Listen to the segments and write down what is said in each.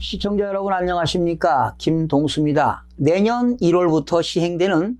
시청자 여러분 안녕하십니까? 김동수입니다. 내년 1월부터 시행되는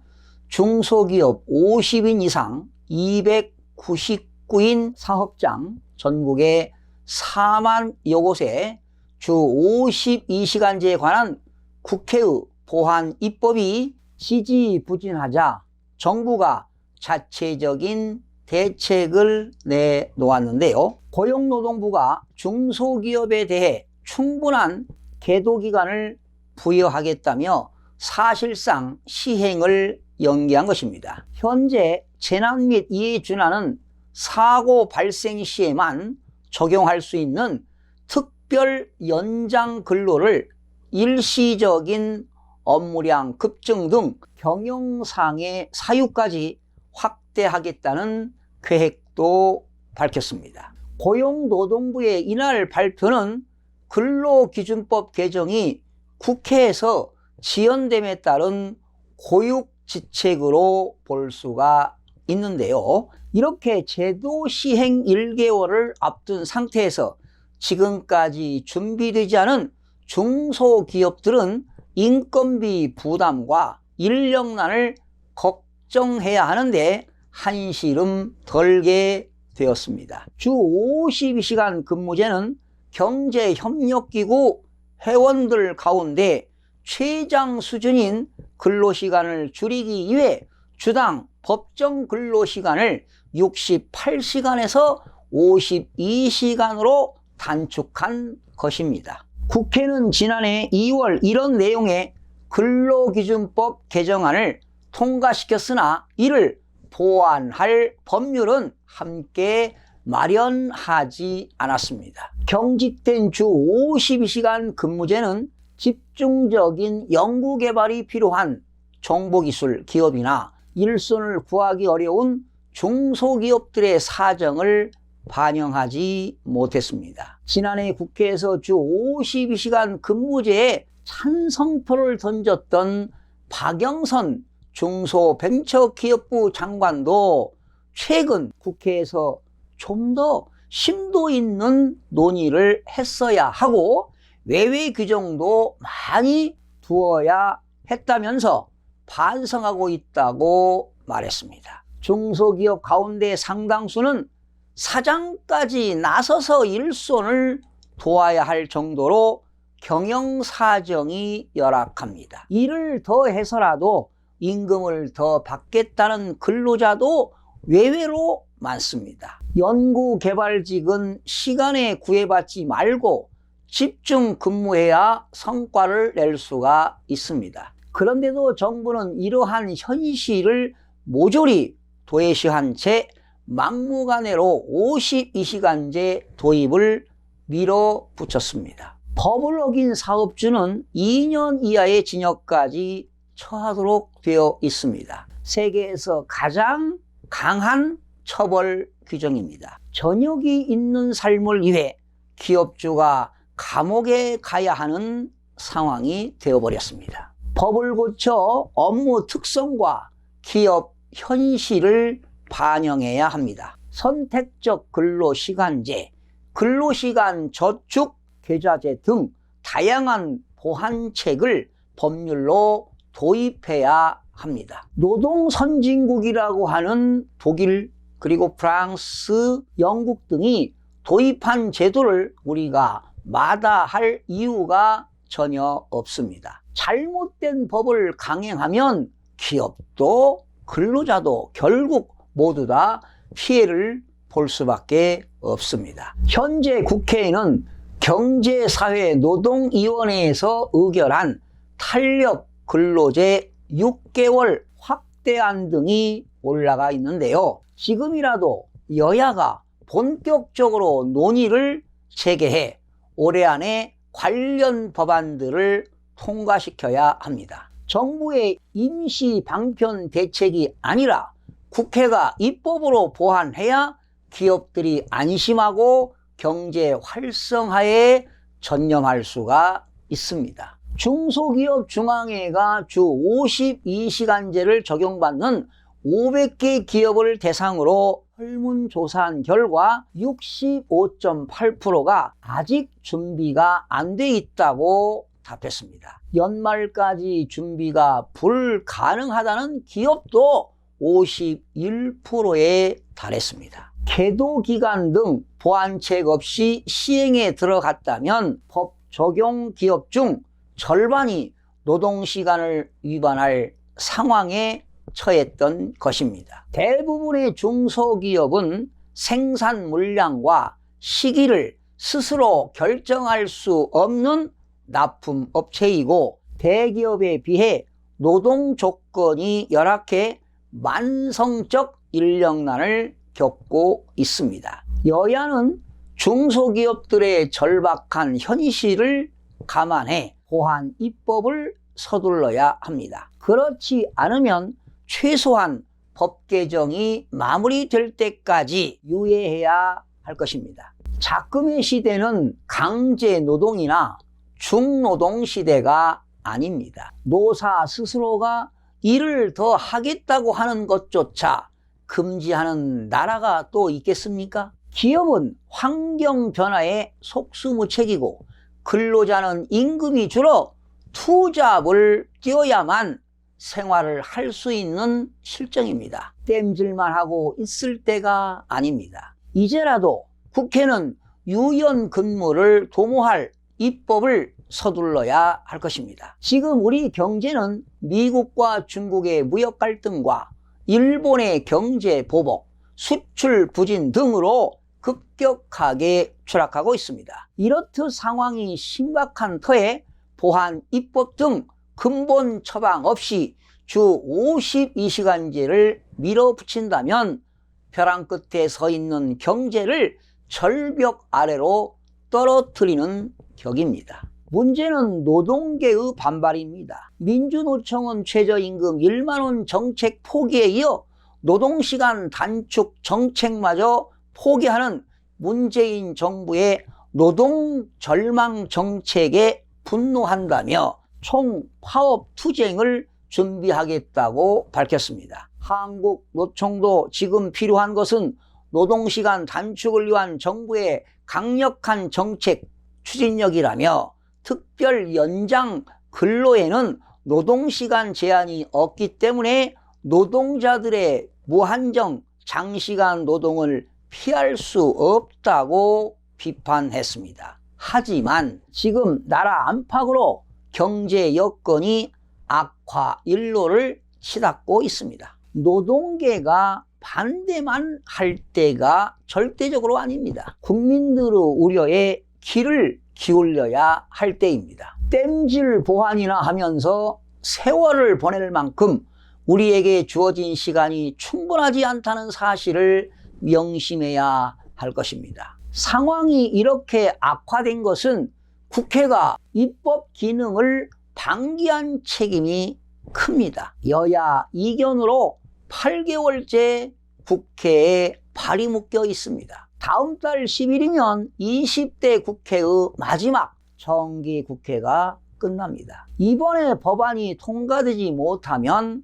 중소기업 50인 이상 299인 사업장 전국에 4만여 곳에 주 52시간제에 관한 국회의 보완 입법이 지지부진하자 정부가 자체적인 대책을 내놓았는데요. 고용노동부가 중소기업에 대해 충분한 계도기간을 부여하겠다며 사실상 시행을 연기한 것입니다. 현재 재난 및 이에 준하는 사고 발생 시에만 적용할 수 있는 특별 연장 근로를 일시적인 업무량 급증 등 경영상의 사유까지 확대하겠다는 계획도 밝혔습니다. 고용노동부의 이날 발표는 근로기준법 개정이 국회에서 지연됨에 따른 고육지책으로 볼 수가 있는데요. 이렇게 제도 시행 1개월을 앞둔 상태에서 지금까지 준비되지 않은 중소기업들은 인건비 부담과 인력난을 걱정해야 하는데 한시름 덜게 되었습니다. 주 52시간 근무제는 경제협력기구 회원들 가운데 최장 수준인 근로시간을 줄이기 위해 주당 법정 근로시간을 68시간에서 52시간으로 단축한 것입니다. 국회는 지난해 2월 이런 내용의 근로기준법 개정안을 통과시켰으나 이를 보완할 법률은 함께 마련하지 않았습니다. 경직된 주 52시간 근무제는 집중적인 연구개발이 필요한 정보기술 기업이나 일손을 구하기 어려운 중소기업들의 사정을 반영하지 못했습니다. 지난해 국회에서 주 52시간 근무제에 찬성표를 던졌던 박영선 중소벤처기업부 장관도 최근 국회에서 좀 더 심도 있는 논의를 했어야 하고 외외 규정도 많이 두어야 했다면서 반성하고 있다고 말했습니다. 중소기업 가운데 상당수는 사장까지 나서서 일손을 도와야 할 정도로 경영사정이 열악합니다. 이를 더해서라도 임금을 더 받겠다는 근로자도 외외로 많습니다. 연구개발직은 시간에 구애받지 말고 집중 근무해야 성과를 낼 수가 있습니다. 그런데도 정부는 이러한 현실을 모조리 도외시한 채 막무가내로 52시간제 도입을 밀어붙였습니다. 법을 어긴 사업주는 2년 이하의 징역까지 처하도록 되어 있습니다. 세계에서 가장 강한 처벌 규정입니다. 전역이 있는 삶을 위해 기업주가 감옥에 가야 하는 상황이 되어버렸습니다. 법을 고쳐 업무 특성과 기업 현실을 반영해야 합니다. 선택적 근로시간제, 근로시간 저축 계좌제 등 다양한 보완책을 법률로 도입해야 합니다. 노동 선진국이라고 하는 독일, 그리고 프랑스, 영국 등이 도입한 제도를 우리가 마다할 이유가 전혀 없습니다. 잘못된 법을 강행하면 기업도 근로자도 결국 모두 다 피해를 볼 수밖에 없습니다. 현재 국회에는 경제사회노동위원회에서 의결한 탄력 근로제 6개월 확대안 등이 올라가 있는데요. 지금이라도 여야가 본격적으로 논의를 재개해 올해 안에 관련 법안들을 통과시켜야 합니다. 정부의 임시 방편 대책이 아니라 국회가 입법으로 보완해야 기업들이 안심하고 경제 활성화에 전념할 수가 있습니다. 중소기업 중앙회가 주 52시간제를 적용받는 500개 기업을 대상으로 설문조사한 결과 65.8%가 아직 준비가 안 돼 있다고 답했습니다. 연말까지 준비가 불가능하다는 기업도 51%에 달했습니다. 계도 기간 등 보완책 없이 시행에 들어갔다면 법 적용 기업 중 절반이 노동시간을 위반할 상황에 처했던 것입니다. 대부분의 중소기업은 생산 물량과 시기를 스스로 결정할 수 없는 납품업체이고, 대기업에 비해 노동 조건이 열악해 만성적 인력난을 겪고 있습니다. 여야는 중소기업들의 절박한 현실을 감안해 보완 입법을 서둘러야 합니다. 그렇지 않으면 최소한 법 개정이 마무리될 때까지 유예해야 할 것입니다. 작금의 시대는 강제 노동이나 중노동 시대가 아닙니다. 노사 스스로가 일을 더 하겠다고 하는 것조차 금지하는 나라가 또 있겠습니까? 기업은 환경 변화에 속수무책이고, 근로자는 임금이 줄어 투잡을 뛰어야만 생활을 할 수 있는 실정입니다. 땜질만 하고 있을 때가 아닙니다. 이제라도 국회는 유연 근무를 도모할 입법을 서둘러야 할 것입니다. 지금 우리 경제는 미국과 중국의 무역 갈등과 일본의 경제 보복, 수출 부진 등으로 급격하게 추락하고 있습니다. 이렇듯 상황이 심각한 터에 보완 입법 등 근본 처방 없이 주 52시간제를 밀어붙인다면 벼랑 끝에 서 있는 경제를 절벽 아래로 떨어뜨리는 격입니다. 문제는 노동계의 반발입니다. 민주노총은 최저임금 1만원 정책 포기에 이어 노동시간 단축 정책마저 포기하는 문재인 정부의 노동 절망 정책에 분노한다며 총파업 투쟁을 준비하겠다고 밝혔습니다. 한국노총도 지금 필요한 것은 노동시간 단축을 위한 정부의 강력한 정책 추진력이라며, 특별 연장 근로에는 노동시간 제한이 없기 때문에 노동자들의 무한정 장시간 노동을 피할 수 없다고 비판했습니다. 하지만 지금 나라 안팎으로 경제 여건이 악화 일로를 치닫고 있습니다. 노동계가 반대만 할 때가 절대적으로 아닙니다. 국민들의 우려에 귀를 기울여야 할 때입니다. 땜질 보완이나 하면서 세월을 보낼 만큼 우리에게 주어진 시간이 충분하지 않다는 사실을 명심해야 할 것입니다. 상황이 이렇게 악화된 것은 국회가 입법 기능을 방기한 책임이 큽니다. 여야 이견으로 8개월째 국회에 발이 묶여 있습니다. 다음 달 10일이면 20대 국회의 마지막 정기 국회가 끝납니다. 이번에 법안이 통과되지 못하면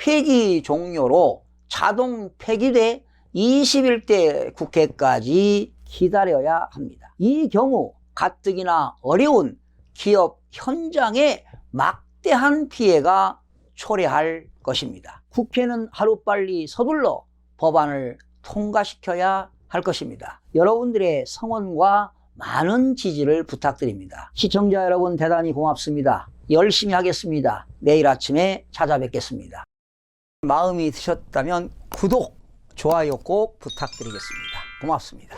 회기 종료로 자동 폐기돼 21대 국회까지 기다려야 합니다. 이 경우 가뜩이나 어려운 기업 현장에 막대한 피해가 초래할 것입니다. 국회는 하루빨리 서둘러 법안을 통과시켜야 할 것입니다. 여러분들의 성원과 많은 지지를 부탁드립니다. 시청자 여러분 대단히 고맙습니다. 열심히 하겠습니다. 내일 아침에 찾아뵙겠습니다. 마음이 드셨다면 구독, 좋아요 꼭 부탁드리겠습니다. 고맙습니다.